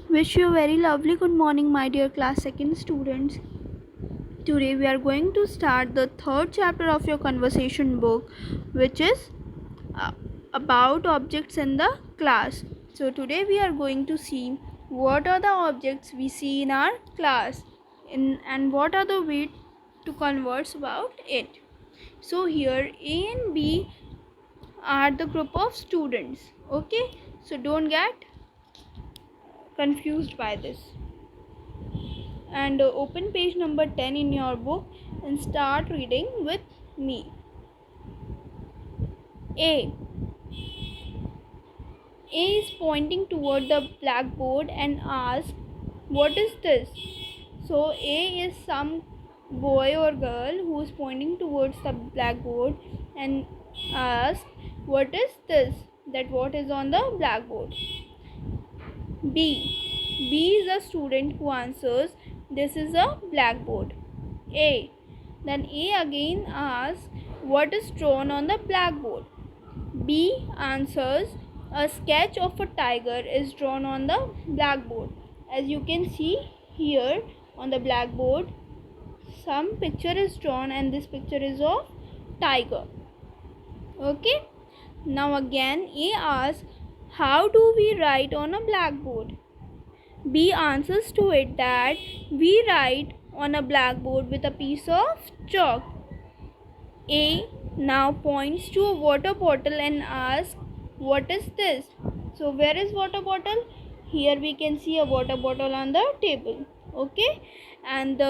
Wish you a very lovely good morning, my dear class second students. Today we are going to start the third chapter of your conversation book, which is uh, about objects in the class. So today we are going to see what are the objects we see in our class and what are the way to converse about it. So here A and B are the group of students. Okay, so don't get confused by this. And open page number 10 in your book and start reading with me. A. A is pointing toward the blackboard and asks, "What is this?" So A is some boy or girl who is pointing towards the blackboard and asks, "What is this?" That what is on the blackboard. B. B is a student who answers, "This is a blackboard." A. Then A again asks, "What is drawn on the blackboard?" B answers, "A sketch of a tiger is drawn on the blackboard." As you can see here on the blackboard, some picture is drawn and this picture is of tiger. Okay. Now again A asks, "How do we write on a blackboard?" B answers to it that we write on a blackboard with a piece of chalk. A now points to a water bottle and asks, "What is this?" So where is water bottle? Here we can see a water bottle on the table. Okay, and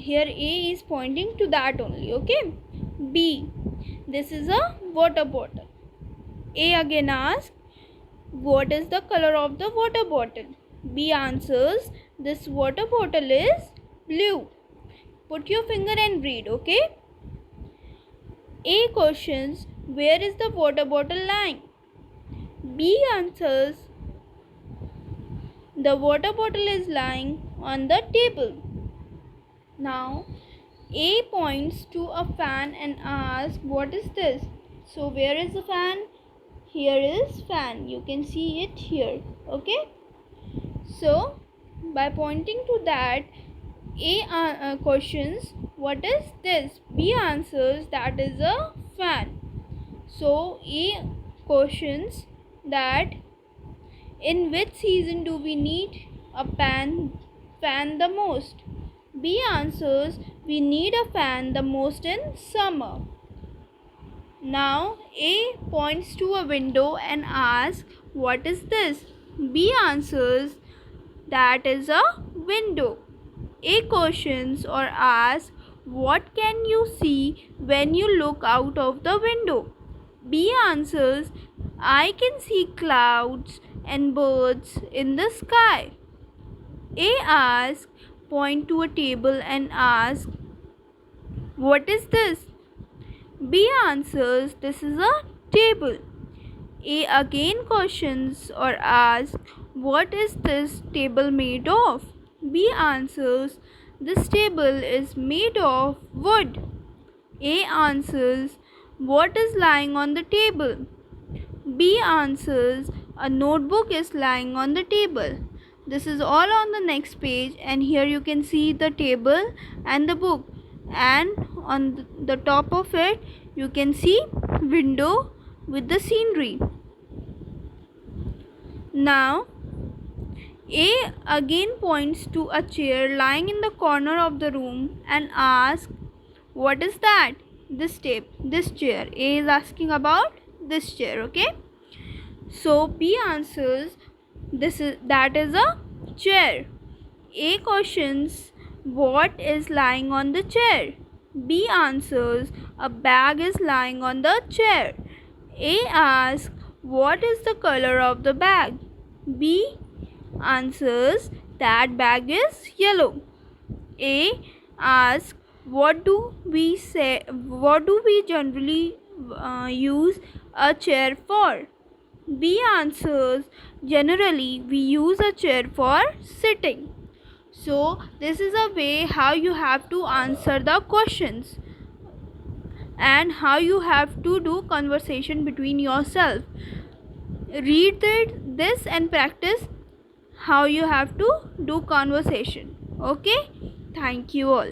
here A is pointing to that only. Okay. B, this is a water bottle. A again asks, "What is the color of the water bottle?" B answers, "This water bottle is blue." Put your finger and read. Okay. A questions, "Where is the water bottle lying?" B answers, "The water bottle is lying on the table." Now A points to a fan and asks, "What is this?" So where is the fan? Here is fan. You can see it here. Okay. So by pointing to that, A questions, "What is this?" B answers, "That is a fan." So A questions that in which season do we need a fan the most? B answers, "We need a fan the most in summer." Now A points to a window and asks, "What is this?" B answers, "That is a window." A questions or asks, "What can you see when you look out of the window?" B answers, "I can see clouds and birds in the sky." A asks, point to a table and asks, "What is this?" B answers, "This is a table." A again questions or asks, "What is this table made of?" B answers, "This table is made of wood." A answers, "What is lying on the table?" B answers, "A notebook is lying on the table." This is all on the next page, and here you can see the table and the book, and on the top of it you can see window with the scenery. Now A again points to a chair lying in the corner of the room and asks, "What is that?" This chair. A is asking about this chair. Okay. So B answers, that is a chair." A questions, "What is lying on the chair?" B answers, "A bag is lying on the chair." A asks, "What is the color of the bag?" B answers, "That bag is yellow." A asks, what do we generally use a chair for?" B answers, "Generally we use a chair for sitting." So this is a way how you have to answer the questions and how you have to do conversation between yourself. Read this and practice how you have to do conversation. Okay, thank you all.